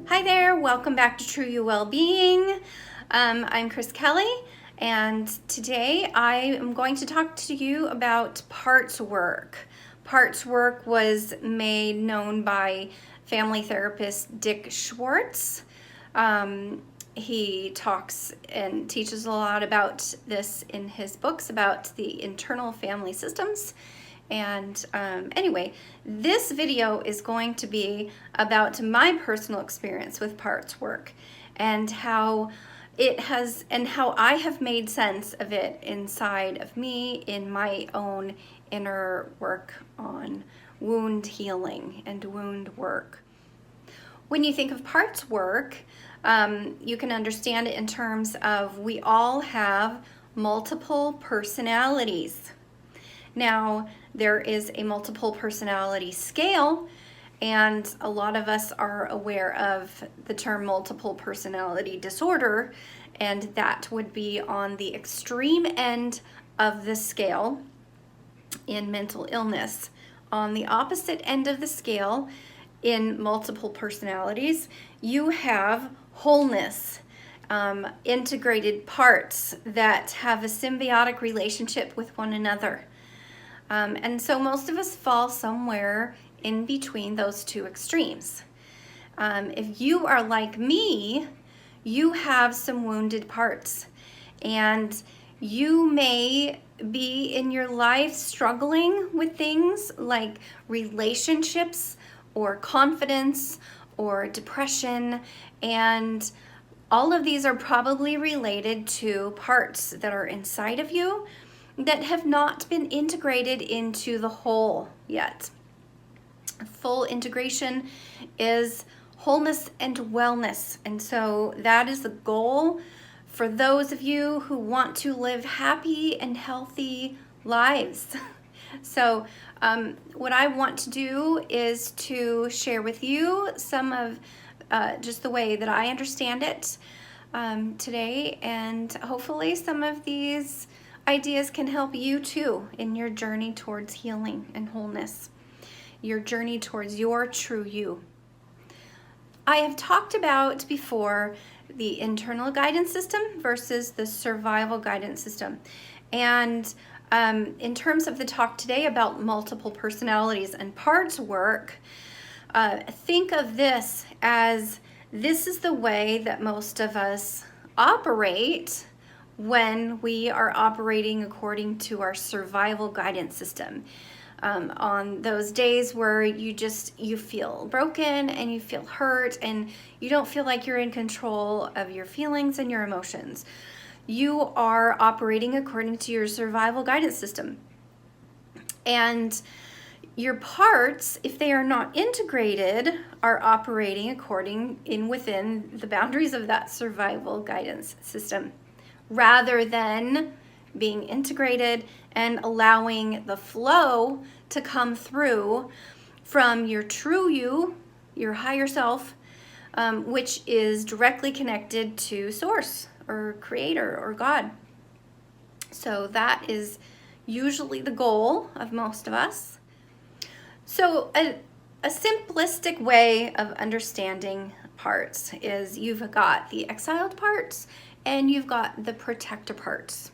Hi there, welcome back to True You Wellbeing. I'm Chris Kelly, and today I am going to talk to you about parts work. Parts work was made known by family therapist Dick Schwartz. He talks and teaches a lot about this in his books about the internal family systems. And anyway, this video is going to be about my personal experience with parts work and how it has, and how I have made sense of it inside of me in my own inner work on wound healing and wound work. When you think of parts work, you can understand it in terms of we all have multiple personalities. Now, there is a multiple personality scale, and a lot of us are aware of the term multiple personality disorder, and that would be on the extreme end of the scale in mental illness. On the opposite end of the scale, in multiple personalities, you have wholeness, integrated parts that have a symbiotic relationship with one another. And so most of us fall somewhere in between those two extremes. If you are like me, you have some wounded parts, and you may be in your life struggling with things like relationships or confidence or depression, and all of these are probably related to parts that are inside of you that have not been integrated into the whole yet. Full integration is wholeness and wellness, and so that is the goal for those of you who want to live happy and healthy lives. So what I want to do is to share with you some of just the way that I understand it today, and hopefully some of these ideas can help you too in your journey towards healing and wholeness, your journey towards your true you. I have talked about before the internal guidance system versus the survival guidance system. And in terms of the talk today about multiple personalities and parts work, think of this as this is the way that most of us operate when we are operating according to our survival guidance system. On those days where you feel broken and you feel hurt and you don't feel like you're in control of your feelings and your emotions, you are operating according to your survival guidance system. And your parts, if they are not integrated, are operating within the boundaries of that survival guidance system, rather than being integrated and allowing the flow to come through from your true you, your higher self, which is directly connected to Source or Creator or God. So that is usually the goal of most of us. So a simplistic way of understanding parts is you've got the exiled parts and you've got the protector parts.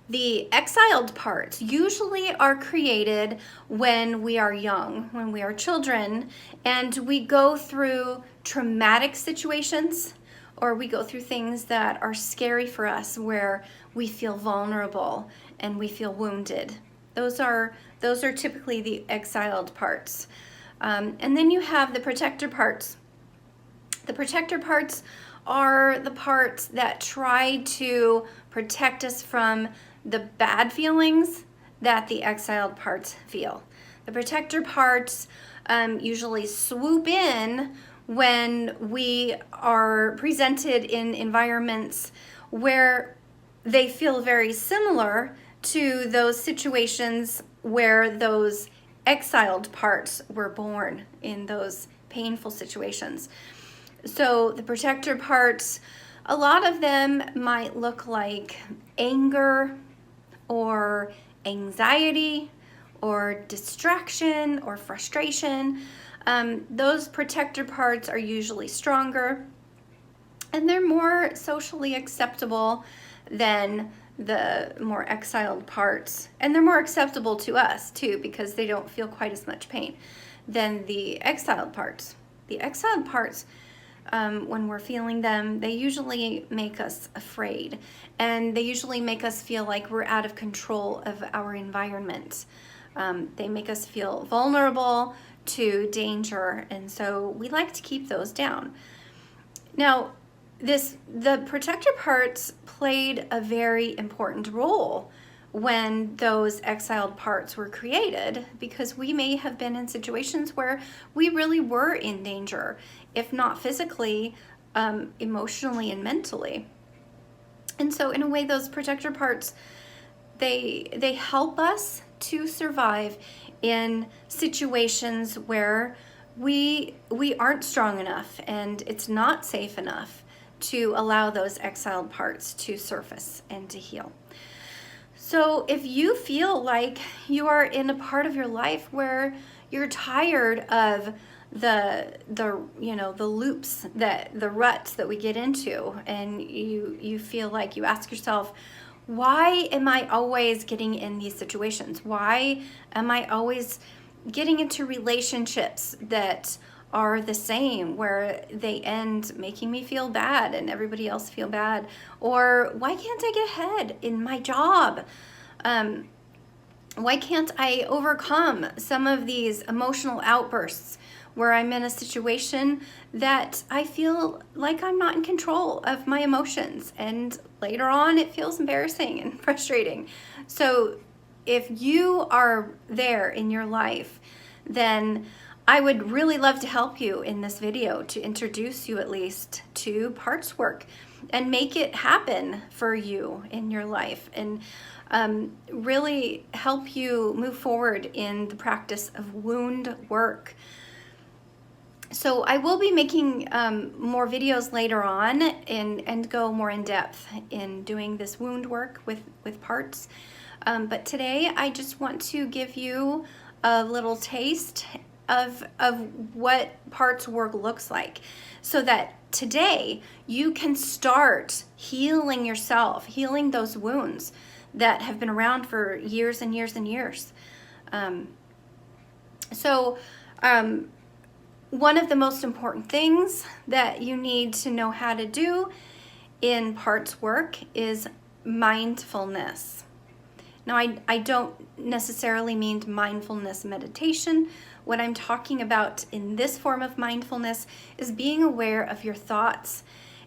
The exiled parts usually are created when we are young, when we are children, and we go through traumatic situations, or we go through things that are scary for us, where we feel vulnerable and we feel wounded. Those are typically the exiled parts. And then you have the protector parts. The protector parts are the parts that try to protect us from the bad feelings that the exiled parts feel. The protector parts usually swoop in when we are presented in environments where they feel very similar to those situations where those exiled parts were born in those painful situations. So the protector parts, a lot of them might look like anger or anxiety or distraction or frustration. those protector parts are usually stronger, and they're more socially acceptable than the more exiled parts. And they're more acceptable to us too, because they don't feel quite as much pain than the exiled parts. The exiled parts, when we're feeling them, they usually make us afraid, and they usually make us feel like we're out of control of our environment. They make us feel vulnerable to danger, and so we like to keep those down. Now, the protector parts played a very important role when those exiled parts were created, because we may have been in situations where we really were in danger, if not physically, emotionally and mentally. And so in a way, those protector parts, they help us to survive in situations where we aren't strong enough and it's not safe enough to allow those exiled parts to surface and to heal. So if you feel like you are in a part of your life where you're tired of the loops, the ruts that we get into, and you feel like, you ask yourself, why am I always getting in these situations? Why am I always getting into relationships that are the same, where they end making me feel bad and everybody else feel bad? Or why can't I get ahead in my job? Why can't I overcome some of these emotional outbursts where I'm in a situation that I feel like I'm not in control of my emotions, and later on it feels embarrassing and frustrating? So if you are there in your life, then I would really love to help you in this video, to introduce you at least to parts work and make it happen for you in your life, and really help you move forward in the practice of wound work. So I will be making more videos later on and go more in depth in doing this wound work with parts. But today I just want to give you a little taste of what parts work looks like, so that today you can start healing yourself, healing those wounds that have been around for years and years and years. One of the most important things that you need to know how to do in parts work is mindfulness. Now, I don't necessarily mean mindfulness meditation. What I'm talking about in this form of mindfulness is being aware of your thoughts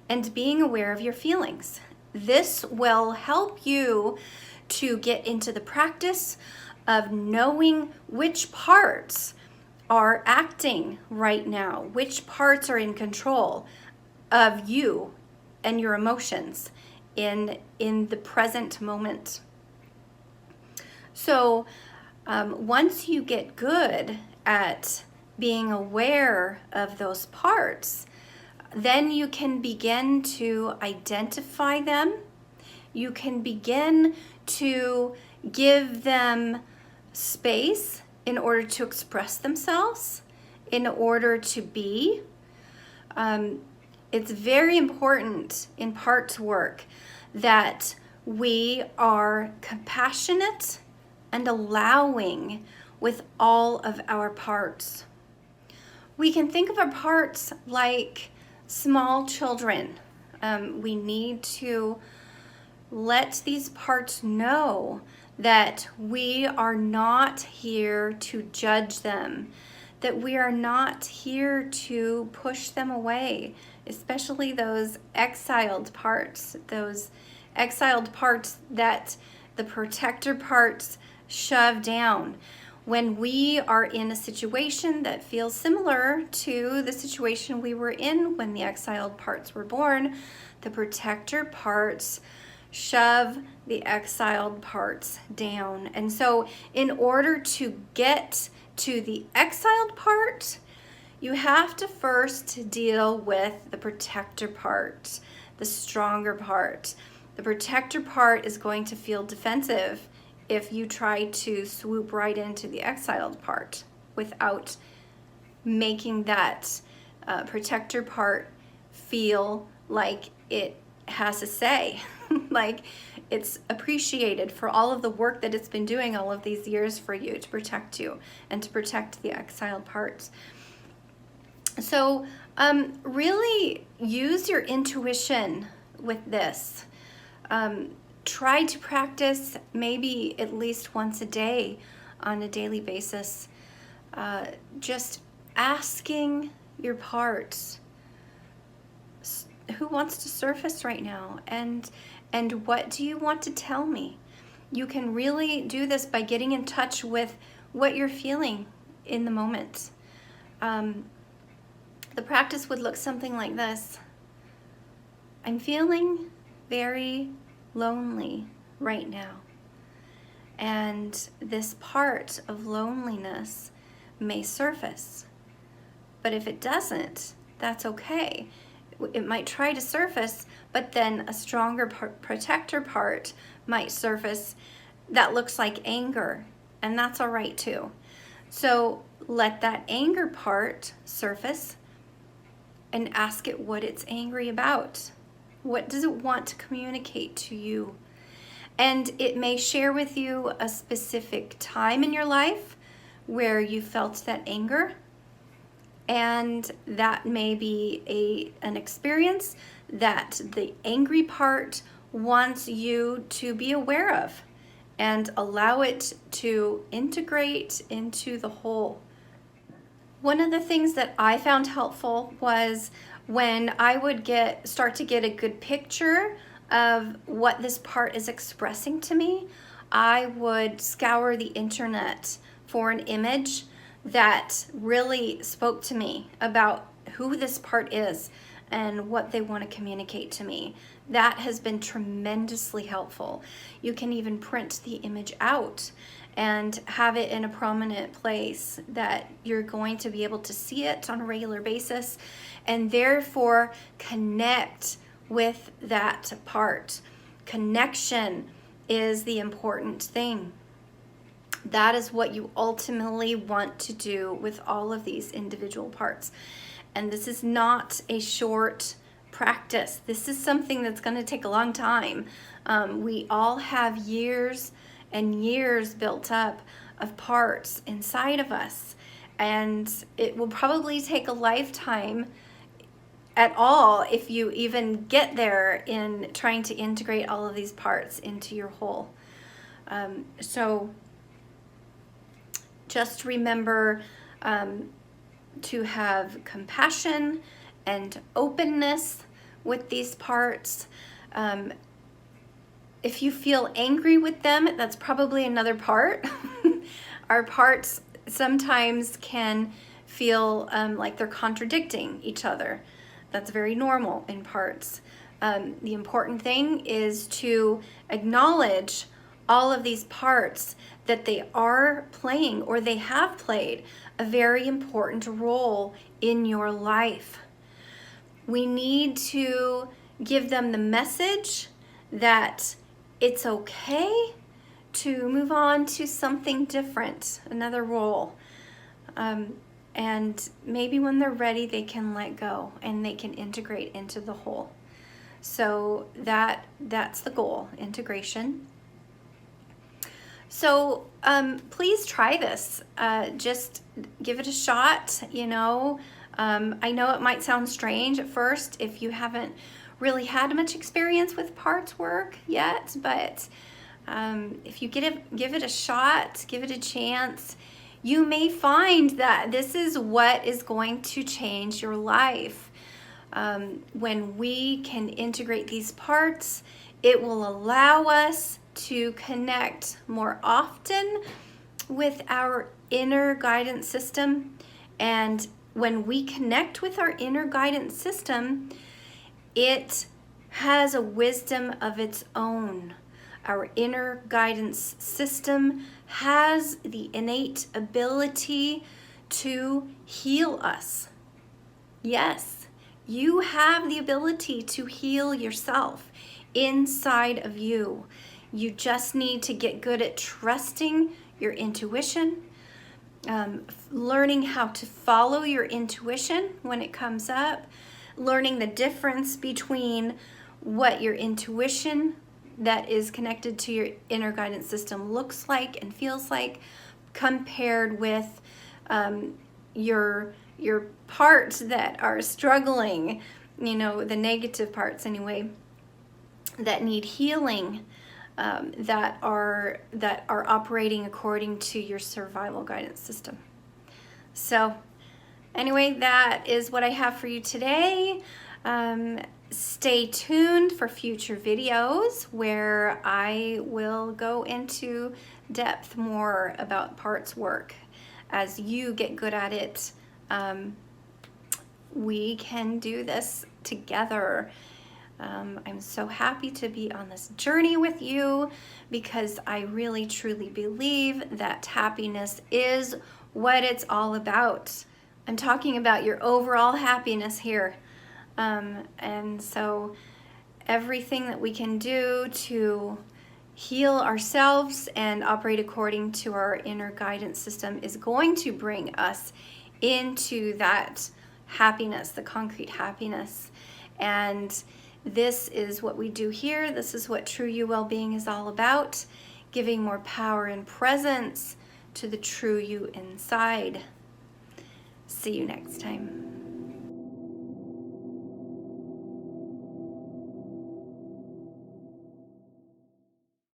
and being aware of your feelings. This will help you to get into the practice of knowing which parts are acting right now, which parts are in control of you and your emotions in the present moment. So once you get good at being aware of those parts, then you can begin to identify them. You can begin to give them space in order to express themselves, in order to be. It's very important in parts work that we are compassionate and allowing with all of our parts. We can think of our parts like small children. We need to let these parts know that we are not here to judge them, that we are not here to push them away, especially those exiled parts that the protector parts shove down. When we are in a situation that feels similar to the situation we were in when the exiled parts were born, the protector parts shove the exiled parts down. And so in order to get to the exiled part, you have to first deal with the protector part, the stronger part. The protector part is going to feel defensive if you try to swoop right into the exiled part without making that protector part feel like it has a say, like it's appreciated for all of the work that it's been doing all of these years for you to protect you and to protect the exiled parts. So really use your intuition with this. Try to practice maybe at least once a day on a daily basis. Just asking your parts, who wants to surface right now, and what do you want to tell me? You can really do this by getting in touch with what you're feeling in the moment. The practice would look something like this. I'm feeling very lonely right now. And this part of loneliness may surface. But if it doesn't, that's okay. It might try to surface, but then a stronger protector part might surface that looks like anger, and that's all right too. So let that anger part surface and ask it what it's angry about. What does it want to communicate to you? And it may share with you a specific time in your life where you felt that anger. And that may be an experience that the angry part wants you to be aware of and allow it to integrate into the whole. One of the things that I found helpful was when I would start to get a good picture of what this part is expressing to me, I would scour the internet for an image that really spoke to me about who this part is and what they want to communicate to me. That has been tremendously helpful. You can even print the image out and have it in a prominent place that you're going to be able to see it on a regular basis, and therefore connect with that part. Connection is the important thing. That is what you ultimately want to do with all of these individual parts. And this is not a short practice. This is something that's going to take a long time. We all have years and years built up of parts inside of us. And it will probably take a lifetime at all if you even get there in trying to integrate all of these parts into your whole. So just remember to have compassion and openness with these parts. If you feel angry with them, that's probably another part. Our parts sometimes can feel like they're contradicting each other. That's very normal in parts. The important thing is to acknowledge all of these parts, that they are playing or they have played a very important role in your life. We need to give them the message that it's okay to move on to something different, another role. And maybe when they're ready, they can let go and they can integrate into the whole. So that's the goal, integration. So please try this. Just give it a shot, I know it might sound strange at first if you haven't really had much experience with parts work yet, but if you give it a shot, give it a chance, you may find that this is what is going to change your life. When we can integrate these parts, it will allow us to connect more often with our inner guidance system. And when we connect with our inner guidance system, it has a wisdom of its own. Our inner guidance system has the innate ability to heal us. Yes, you have the ability to heal yourself inside of you. You just need to get good at trusting your intuition learning how to follow your intuition when it comes up, learning the difference between what your intuition that is connected to your inner guidance system looks like and feels like, compared with your parts that are struggling, the negative parts anyway, that need healing, that are operating according to your survival guidance system. So anyway, that is what I have for you today. Stay tuned for future videos where I will go into depth more about parts work. As you get good at it, we can do this together. I'm so happy to be on this journey with you, because I really truly believe that happiness is what it's all about. I'm talking about your overall happiness here. And so everything that we can do to heal ourselves and operate according to our inner guidance system is going to bring us into that happiness, the concrete happiness. And this is what we do here. This is what True You Wellbeing is all about, giving more power and presence to the true you inside. See you next time.